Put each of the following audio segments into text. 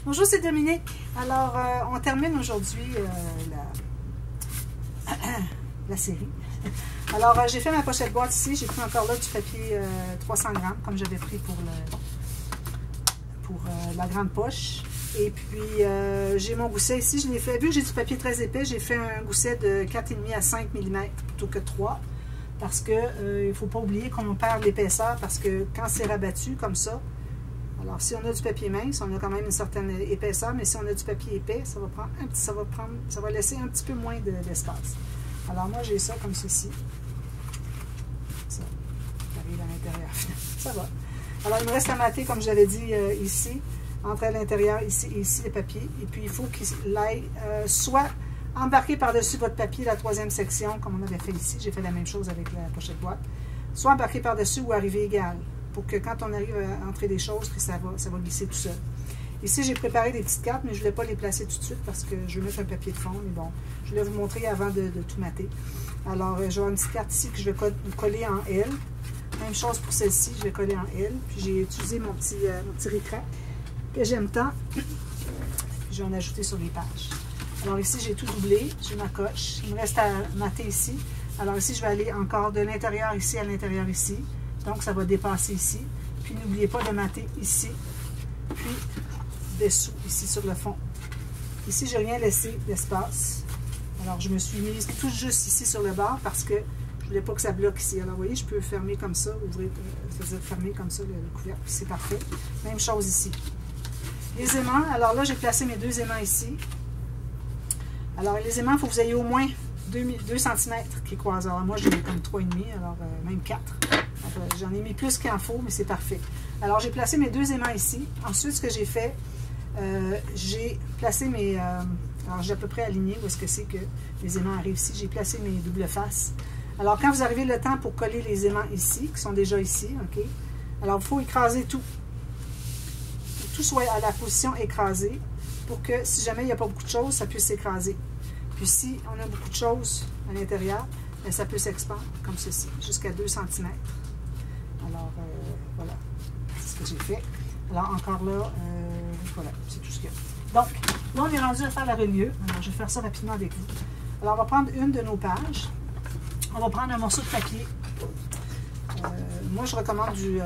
Bonjour, c'est Dominique. Alors, on termine aujourd'hui la série. Alors, j'ai fait ma pochette boîte ici. J'ai pris encore là du papier 300 grammes, comme j'avais pris pour la grande poche. Et puis, j'ai mon gousset ici. Je l'ai fait, vu que j'ai du papier très épais, j'ai fait un gousset de 4,5 à 5 mm plutôt que 3. Parce que il ne faut pas oublier qu'on perd l'épaisseur, parce que quand c'est rabattu comme ça, alors si on a du papier mince, on a quand même une certaine épaisseur, mais si on a du papier épais, ça va laisser un petit peu moins d'espace. Alors moi j'ai ça comme ceci. Ça arrive à l'intérieur. Ça va. Alors il me reste à mater, comme j'avais dit ici, entre à l'intérieur, ici et ici, les papiers. Et puis il faut qu'il aille soit embarquer par-dessus votre papier la troisième section, comme on avait fait ici. J'ai fait la même chose avec la pochette boîte. Soit embarquer par-dessus ou arriver égal, pour que quand on arrive à entrer des choses, que ça va glisser tout seul. Ici, j'ai préparé des petites cartes, mais je ne voulais pas les placer tout de suite parce que je vais mettre un papier de fond. Mais bon, je voulais vous montrer avant de tout mater. Alors, je vais une petite carte ici que je vais coller en L. Même chose pour celle-ci, je vais coller en L. Puis j'ai utilisé mon petit ric-rac que j'aime tant. Puis je vais en ajouter sur les pages. Alors ici, j'ai tout doublé. J'ai ma coche. Il me reste à mater ici. Alors ici, je vais aller encore de l'intérieur ici à l'intérieur ici. Donc, ça va dépasser ici. Puis, n'oubliez pas de mater ici. Puis, dessous, ici, sur le fond. Ici, je n'ai rien laissé d'espace. Alors, je me suis mise tout juste ici sur le bord parce que je ne voulais pas que ça bloque ici. Alors, vous voyez, je peux fermer comme ça, ouvrir, fermer comme ça le couvercle. C'est parfait. Même chose ici. Les aimants. Alors là, j'ai placé mes deux aimants ici. Alors, les aimants, il faut que vous ayez au moins 2 cm qui croisent. Alors, moi, j'ai comme 3,5, alors même 4. J'en ai mis plus qu'il en faut, mais c'est parfait. Alors, j'ai placé mes deux aimants ici. Ensuite, ce que j'ai fait, j'ai placé mes... alors, j'ai à peu près aligné où est-ce que c'est que les aimants arrivent ici. J'ai placé mes doubles faces. Alors, quand vous arrivez le temps pour coller les aimants ici, qui sont déjà ici, OK? Alors, il faut écraser tout. Que tout soit à la position écrasée pour que, si jamais il n'y a pas beaucoup de choses, ça puisse s'écraser. Puis, si on a beaucoup de choses à l'intérieur, ça peut s'expandre comme ceci, jusqu'à 2 cm. Alors, voilà, c'est ce que j'ai fait. Alors, encore là, voilà, c'est tout ce qu'il y a. Donc, là, on est rendu à faire la reliure. Alors, je vais faire ça rapidement avec vous. Alors, on va prendre une de nos pages. On va prendre un morceau de papier. Moi, je recommande du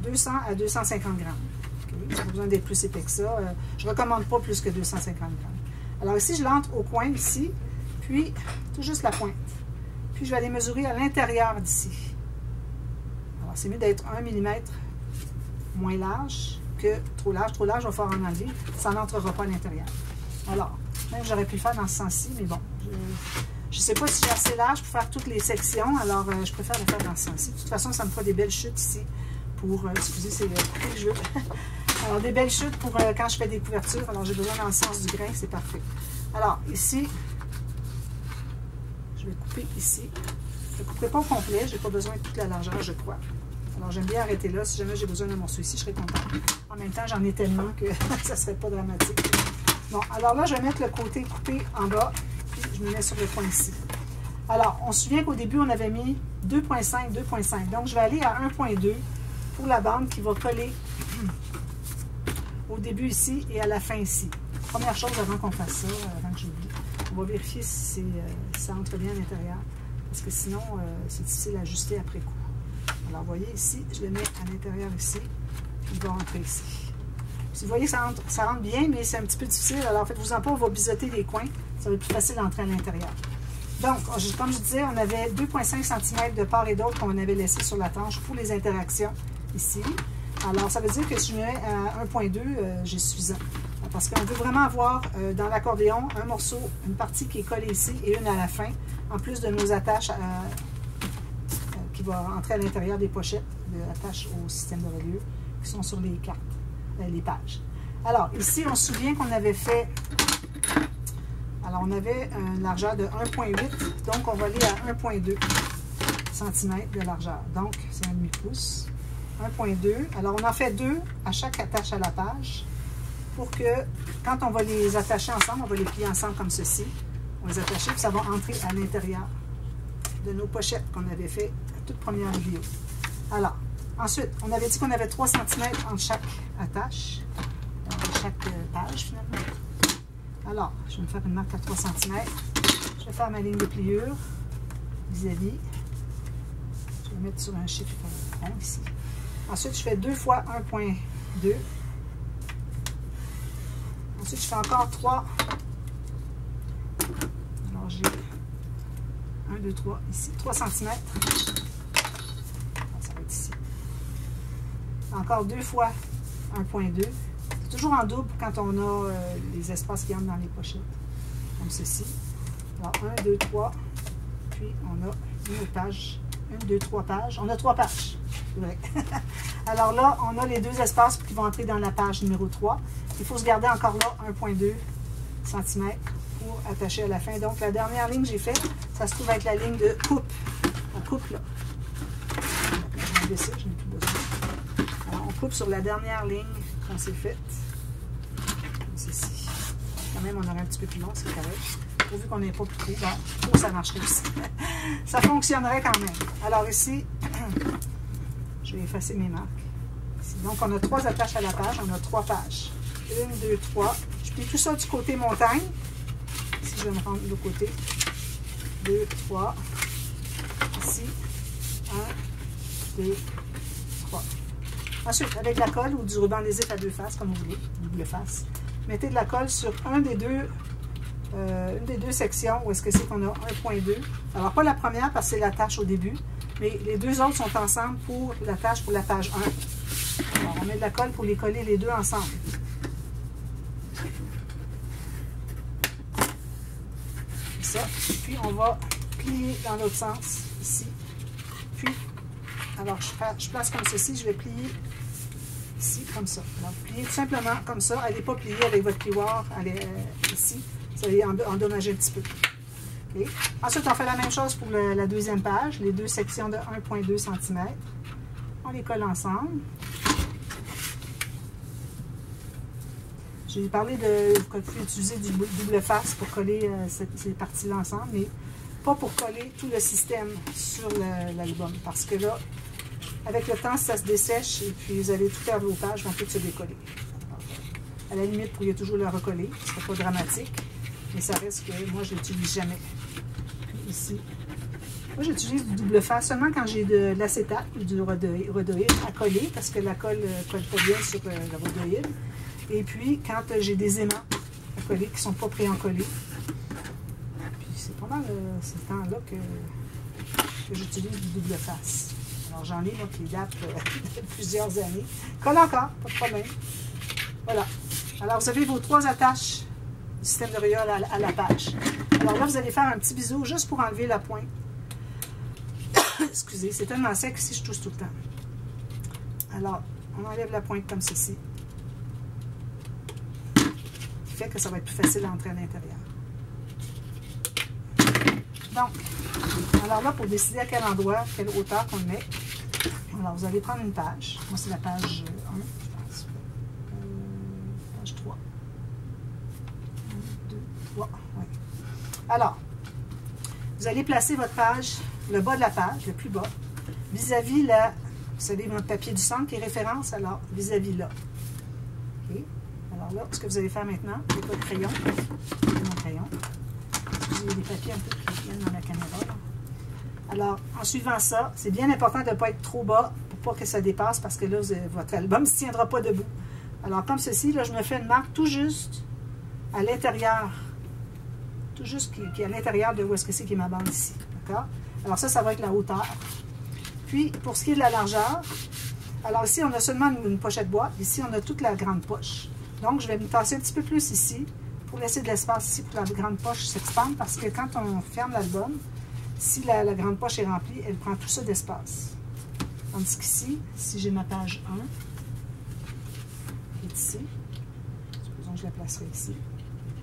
200 à 250 grammes. Okay? Ça n'a pas besoin d'être plus épais que ça. Je ne recommande pas plus que 250 grammes. Alors, ici, je l'entre au coin, ici, puis tout juste la pointe. Puis, je vais aller mesurer à l'intérieur d'ici. Alors, c'est mieux d'être 1 mm moins large que trop large. Trop large, il va falloir en enlever. Ça n'entrera pas à l'intérieur. Alors, même j'aurais pu le faire dans ce sens-ci, mais bon. Je ne sais pas si j'ai assez large pour faire toutes les sections. Alors, je préfère le faire dans ce sens-ci. De toute façon, ça me fera des belles chutes ici pour... excusez, c'est le jeu. Alors, des belles chutes pour quand je fais des couvertures. Alors, j'ai besoin dans le sens du grain. C'est parfait. Alors, ici... Je vais couper ici. Je ne couperai pas au complet. Je n'ai pas besoin de toute la largeur, je crois. Alors, j'aime bien arrêter là. Si jamais j'ai besoin d'un morceau ici, je serai contente. En même temps, j'en ai tellement que ça ne serait pas dramatique. Bon, alors là, je vais mettre le côté coupé en bas. Puis, je me mets sur le coin ici. Alors, on se souvient qu'au début, on avait mis 2,5, 2,5. Donc, je vais aller à 1,2 pour la bande qui va coller au début ici et à la fin ici. Première chose avant qu'on fasse ça, avant que j'oublie. On va vérifier si ça entre bien à l'intérieur, parce que sinon, c'est difficile à ajuster après coup. Alors, vous voyez ici, je le mets à l'intérieur ici, puis il va entrer ici. Si vous voyez, ça rentre bien, mais c'est un petit peu difficile. Alors, faites-vous-en pas, on va biseauter les coins. Ça va être plus facile d'entrer à l'intérieur. Donc, comme je disais, on avait 2,5 cm de part et d'autre qu'on avait laissé sur la tranche pour les interactions ici. Alors, ça veut dire que si je mets à 1,2, j'ai suffisant. Parce qu'on veut vraiment avoir dans l'accordéon un morceau, une partie qui est collée ici et une à la fin, en plus de nos attaches qui vont entrer à l'intérieur des pochettes, attaches au système de reliure, qui sont sur les cartes, les pages. Alors, ici, on se souvient qu'on avait fait, alors on avait une largeur de 1,8, donc on va aller à 1,2 cm de largeur. Donc, c'est un demi-pouce. 1,2. Alors, on en fait 2 à chaque attache à la page pour que, quand on va les attacher ensemble, on va les plier ensemble comme ceci. On va les attacher, puis ça va entrer à l'intérieur de nos pochettes qu'on avait fait à toute première vidéo. Alors, ensuite, on avait dit qu'on avait 3 cm entre chaque attache. Alors, chaque page, finalement. Alors, je vais me faire une marque à 3 cm. Je vais faire ma ligne de pliure vis-à-vis. Je vais mettre sur un chiffre rond ici. Ensuite, je fais 2 fois 1,2. Ensuite, je fais encore 3. Alors, j'ai 1, 2, 3 ici. 3 cm. Ça va être ici. Encore 2 fois 1,2. C'est toujours en double quand on a les espaces qui entrent dans les pochettes. Comme ceci. Alors, 1, 2, 3. Puis, on a une autre page. 1, 2, 3 pages. On a 3 pages. C'est vrai. Alors là, on a les 2 espaces qui vont entrer dans la page numéro 3. Il faut se garder encore là 1,2 cm pour attacher à la fin. Donc, la dernière ligne que j'ai faite, ça se trouve être la ligne de coupe. On coupe là. Je vais enlever ça, je n'ai plus besoin. Alors, on coupe sur la dernière ligne qu'on s'est faite. Comme ceci. Quand même, on aurait un petit peu plus long, c'est correct. Pourvu qu'on n'ait pas plus trop. Bon, ça marcherait aussi. Ça fonctionnerait quand même. Alors ici, je vais effacer mes marques. Ici. Donc, on a 3 attaches à la page. On a 3 pages. 1, 2, 3. Je plie tout ça du côté montagne. Ici, je vais me rendre de l'autre côté. 2, 3. Ici. 1, 2, 3. Ensuite, avec de la colle ou du ruban adhésif à 2 faces, comme vous voulez, double face, mettez de la colle sur une des deux sections où est-ce que c'est qu'on a 1,2. Alors, pas la première parce que c'est la tâche au début, mais les 2 autres sont ensemble pour la tâche pour la page 1. Alors, on met de la colle pour les coller les 2 ensemble. Ça. Puis, on va plier dans l'autre sens, ici. Puis, alors, je place comme ceci, je vais plier ici, comme ça. Alors, pliez tout simplement comme ça. Elle n'est pas pliée avec votre plioir, elle est ici. Ça va endommager un petit peu. Okay. Ensuite, on fait la même chose pour la deuxième page, les 2 sections de 1,2 cm. On les colle ensemble. J'ai parlé de vous pouvez utiliser du double face pour coller ces parties-là ensemble, mais pas pour coller tout le système sur l'album. Parce que là, avec le temps, ça se dessèche et puis vous allez tout faire vos pages, vont toutes se décoller. À la limite, vous pourriez toujours le recoller, ce ne sera pas dramatique. Mais ça reste que moi, je ne l'utilise jamais. Puis ici, moi, j'utilise du double face seulement quand j'ai de l'acétate ou du rhodoïde à coller, parce que la colle ne colle pas bien sur le rhodoïde. Et puis, quand j'ai des aimants à coller qui ne sont pas pré-encollés. Puis, c'est pas mal ce temps-là que j'utilise du double face. Alors, j'en ai moi, qui datent de plusieurs années. Colle encore, pas de problème. Voilà. Alors, vous avez vos 3 attaches du système de rayures à la page. Alors là, vous allez faire un petit bisou juste pour enlever la pointe. Excusez, c'est tellement sec ici, je tousse tout le temps. Alors, on enlève la pointe comme ceci. Ce qui fait que ça va être plus facile d'entrer à l'intérieur. Donc, alors là, pour décider à quel endroit, quelle hauteur qu'on met, alors vous allez prendre une page. Moi, c'est la page 1, je pense. Page 3. 1, 2, 3. Oui. Alors, vous allez placer votre page, le bas de la page, le plus bas, vis-à-vis la, vous savez, votre papier du centre qui est référence, alors vis-à-vis là. OK. Alors là, ce que vous allez faire maintenant, c'est votre crayon. Mon crayon. J'ai des papiers un peu qui viennent dans la caméra. Là. Alors, en suivant ça, c'est bien important de ne pas être trop bas pour pas que ça dépasse parce que là, votre album ne se tiendra pas debout. Alors, comme ceci, là, je me fais une marque tout juste à l'intérieur. Tout juste qui est à l'intérieur de où est-ce que c'est qui est ma bande ici. D'accord? Alors ça va être la hauteur. Puis, pour ce qui est de la largeur, alors ici, on a seulement une pochette boîte. Ici, on a toute la grande poche. Donc, je vais me tasser un petit peu plus ici pour laisser de l'espace ici pour que la grande poche s'expande parce que quand on ferme l'album, si la grande poche est remplie, elle prend tout ça d'espace. Tandis qu'ici, si j'ai ma page 1, qui est ici, supposons que je la placerai ici.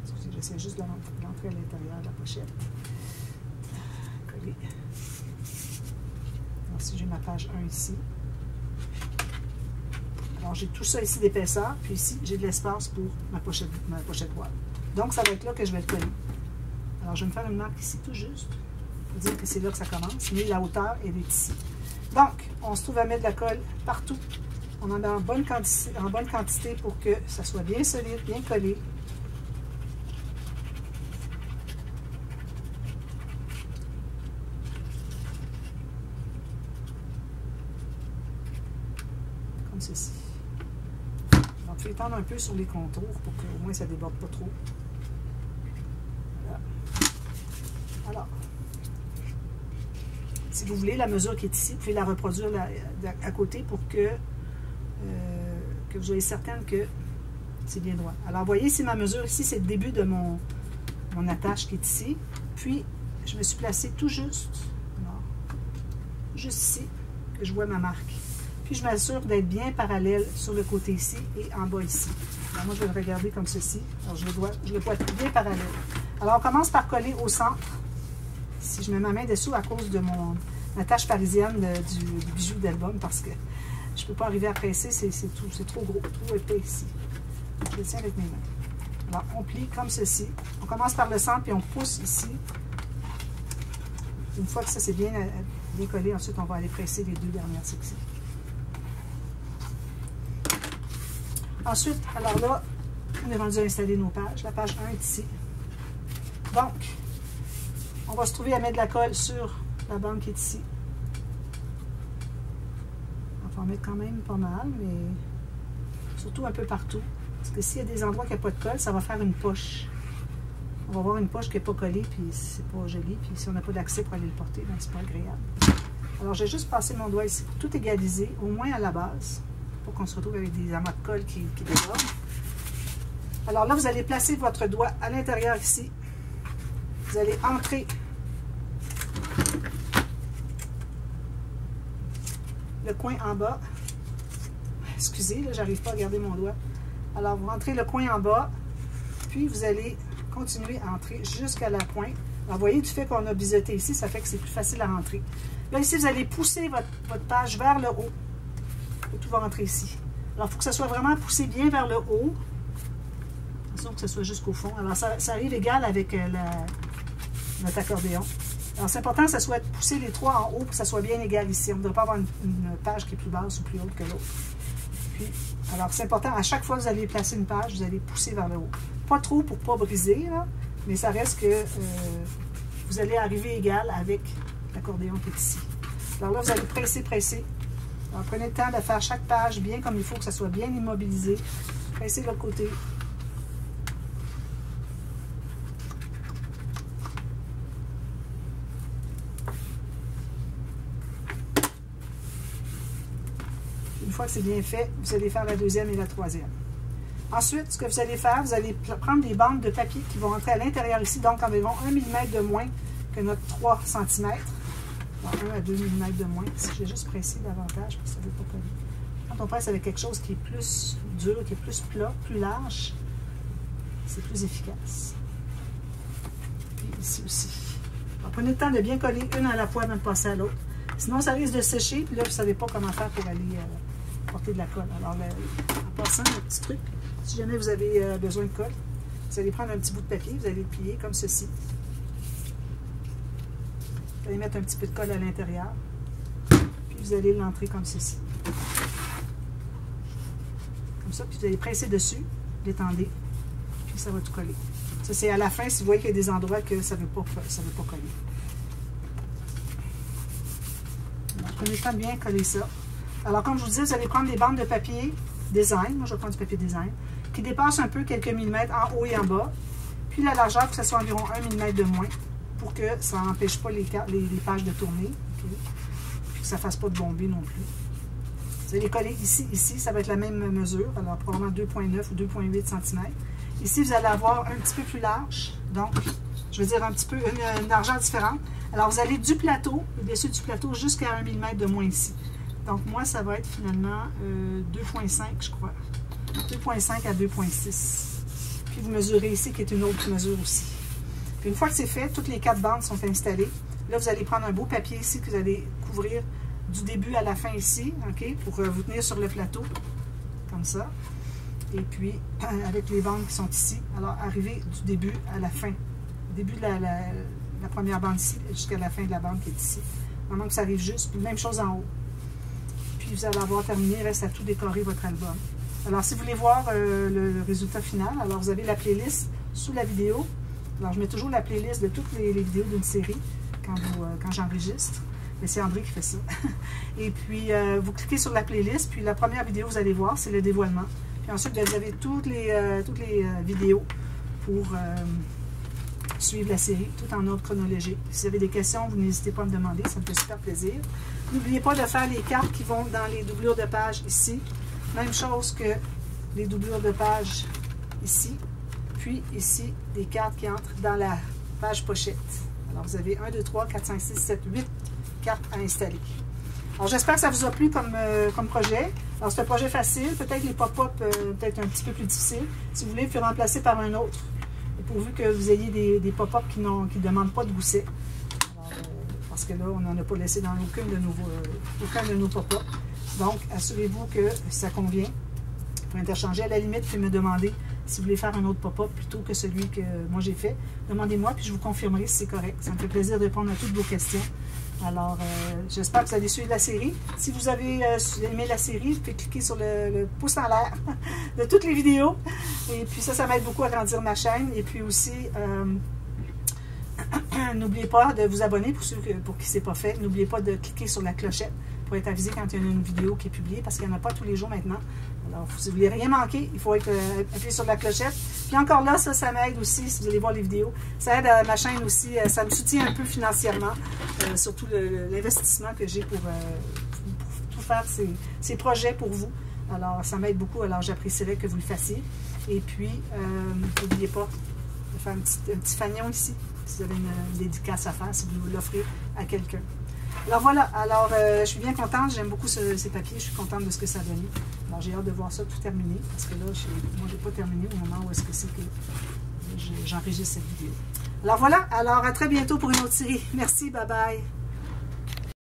Excusez, j'essaie juste de l'entrer à l'intérieur de la pochette. Coller. Alors, si j'ai ma page 1 ici, alors j'ai tout ça ici d'épaisseur, puis ici, j'ai de l'espace pour ma pochette boîte. Donc, ça va être là que je vais le coller. Alors, je vais me faire une marque ici tout juste, pour dire que c'est là que ça commence, mais la hauteur, elle est ici. Donc, on se trouve à mettre de la colle partout On en met en bonne quantité pour que ça soit bien solide, bien collé. Comme ceci. Donc, je vais étendre un peu sur les contours pour qu'au moins ça ne déborde pas trop. Voilà. Alors, si vous voulez, la mesure qui est ici, vous pouvez la reproduire à côté pour que vous soyez certaine que c'est bien droit. Alors, vous voyez, ici, ma mesure, ici, c'est le début de mon attache qui est ici. Puis, je me suis placée tout juste, alors, juste ici, que je vois ma marque. Puis, je m'assure d'être bien parallèle sur le côté ici et en bas ici. Alors, moi, je vais le regarder comme ceci. Alors, je le vois bien parallèle. Alors, on commence par coller au centre. Si je mets ma main dessous à cause de ma tâche parisienne du bijou d'album, parce que je ne peux pas arriver à presser, c'est trop gros, trop épais ici. Je le tiens avec mes mains. Alors, on plie comme ceci. On commence par le centre, puis on pousse ici. Une fois que ça c'est bien collé, ensuite on va aller presser les deux dernières sections. Ensuite, alors là, on est rendu à installer nos pages. La page 1 est ici. Donc, on va se trouver à mettre de la colle sur la bande qui est ici. On va en mettre quand même pas mal, mais surtout un peu partout. Parce que s'il y a des endroits qui n'ont pas de colle, ça va faire une poche. On va avoir une poche qui n'est pas collée, puis c'est pas joli. Puis si on n'a pas d'accès pour aller le porter, ben c'est pas agréable. Alors, j'ai juste passé mon doigt ici pour tout égaliser, au moins à la base, pour qu'on se retrouve avec des amas de colle qui débordent. Alors là, vous allez placer votre doigt à l'intérieur ici. Vous allez entrer le coin en bas. Excusez, là, j'arrive pas à garder mon doigt. Alors, vous rentrez le coin en bas, puis vous allez continuer à entrer jusqu'à la pointe. Alors, vous voyez, du fait qu'on a biseauté ici, ça fait que c'est plus facile à rentrer. Là, ici, vous allez pousser votre page vers le haut. Et tout va rentrer ici. Alors, il faut que ça soit vraiment poussé bien vers le haut. Attention que ce soit jusqu'au fond. Alors, ça arrive égal avec notre accordéon. Alors, c'est important que ça soit poussé les trois en haut pour que ça soit bien égal ici. On ne devrait pas avoir une page qui est plus basse ou plus haute que l'autre. Puis, alors, c'est important, à chaque fois que vous allez placer une page, vous allez pousser vers le haut. Pas trop pour ne pas briser, là, mais ça reste que vous allez arriver égal avec l'accordéon qui est ici. Alors là, vous allez presser, presser. Alors, prenez le temps de faire chaque page bien comme il faut, que ça soit bien immobilisé. Pressez de l'autre côté. Une fois que c'est bien fait, vous allez faire la deuxième et la troisième. Ensuite, ce que vous allez faire, vous allez prendre des bandes de papier qui vont entrer à l'intérieur ici, donc environ 1 mm de moins que notre 3 cm. Donc 1 à 2 mm de moins. Si j'ai juste pressé davantage, parce que ça ne veut pas coller. Quand on presse avec quelque chose qui est plus dur, qui est plus plat, plus large, c'est plus efficace. Puis ici aussi. Alors, prenez le temps de bien coller une à la fois avant de passer à l'autre. Sinon, ça risque de sécher, puis là, vous ne savez pas comment faire pour aller porter de la colle. Alors, en passant, le petit truc, si jamais vous avez besoin de colle, vous allez prendre un petit bout de papier, vous allez le plier comme ceci. Vous allez mettre un petit peu de colle à l'intérieur, puis vous allez l'entrer comme ceci. Comme ça, puis vous allez presser dessus, l'étendez, puis ça va tout coller. Ça, c'est à la fin, si vous voyez qu'il y a des endroits que ça ne veut pas coller. Alors, prenez le temps de bien coller ça. Alors, comme je vous disais, vous allez prendre des bandes de papier design, moi je vais prendre du papier design, qui dépasse un peu quelques millimètres en haut et en bas. Puis la largeur, il faut que ça soit environ 1 mm de moins pour que ça n'empêche pas les pages de tourner. Okay? Puis que ça ne fasse pas de bomber non plus. Vous allez coller ici, ça va être la même mesure, alors probablement 2,9 ou 2,8 cm. Ici, vous allez avoir un petit peu plus large, donc je veux dire un petit peu une largeur différente. Alors vous allez du plateau, au-dessus du plateau, jusqu'à 1 mm de moins ici. Donc moi, ça va être finalement 2,5 je crois. 2,5 à 2,6. Puis vous mesurez ici, qui est une autre mesure aussi. Puis une fois que c'est fait, toutes les 4 bandes sont installées. Là, vous allez prendre un beau papier ici que vous allez couvrir du début à la fin ici, ok, pour vous tenir sur le plateau, comme ça. Et puis, avec les bandes qui sont ici, alors arriver du début à la fin. Début de la première bande ici, jusqu'à la fin de la bande qui est ici. Vraiment que ça arrive juste. Puis même chose en haut. Puis puis vous allez avoir terminé, il reste à tout décorer votre album. Alors, si vous voulez voir le résultat final, alors vous avez la playlist sous la vidéo. Alors, je mets toujours la playlist de toutes les vidéos d'une série quand j'enregistre. Mais c'est André qui fait ça. Et puis, vous cliquez sur la playlist, puis la première vidéo, vous allez voir, c'est le dévoilement. Puis ensuite, vous avez toutes les vidéos pour suivre la série, tout en ordre chronologique. Si vous avez des questions, vous n'hésitez pas à me demander, ça me fait super plaisir. N'oubliez pas de faire les cartes qui vont dans les doublures de page ici. Même chose que les doublures de page ici. Puis ici, des cartes qui entrent dans la page pochette. Alors, vous avez 1, 2, 3, 4, 5, 6, 7, 8 cartes à installer. Alors, j'espère que ça vous a plu comme projet. Alors, c'est un projet facile. Peut-être les pop-up, peut-être un petit peu plus difficile. Si vous voulez, puis remplacer par un autre. Et pourvu que vous ayez des pop-up qui ne demandent pas de gousset. Parce que là, on n'en a pas laissé dans aucun de nos pop-up. Donc, assurez-vous que ça convient. Pour interchanger, à la limite, puis me demander si vous voulez faire un autre pop-up plutôt que celui que moi j'ai fait. Demandez-moi, puis je vous confirmerai si c'est correct. Ça me fait plaisir de répondre à toutes vos questions. Alors, j'espère que vous allez suivre la série. Si vous avez aimé la série, vous pouvez cliquer sur le pouce en l'air de toutes les vidéos. Et puis ça m'aide beaucoup à grandir ma chaîne. Et puis aussi, n'oubliez pas de vous abonner pour qui ce n'est pas fait. N'oubliez pas de cliquer sur la clochette pour être avisé quand il y a une vidéo qui est publiée, parce qu'il n'y en a pas tous les jours maintenant. Alors, si vous ne voulez rien manquer, il faut appuyer sur la clochette. Puis encore là, ça m'aide aussi, si vous allez voir les vidéos. Ça aide à ma chaîne aussi, ça me soutient un peu financièrement, surtout l'investissement que j'ai pour tout faire ces projets pour vous. Alors, ça m'aide beaucoup, alors j'apprécierais que vous le fassiez. Et puis, n'oubliez pas de faire un petit fanion ici, si vous avez une dédicace à faire, si vous l'offrez à quelqu'un. Alors voilà, alors je suis bien contente, j'aime beaucoup ces papiers, je suis contente de ce que ça a donné. Alors j'ai hâte de voir ça tout terminé, parce que là, moi je n'ai pas terminé au moment où est-ce que c'est que j'enregistre cette vidéo. Alors voilà, alors à très bientôt pour une autre série. Merci, bye bye.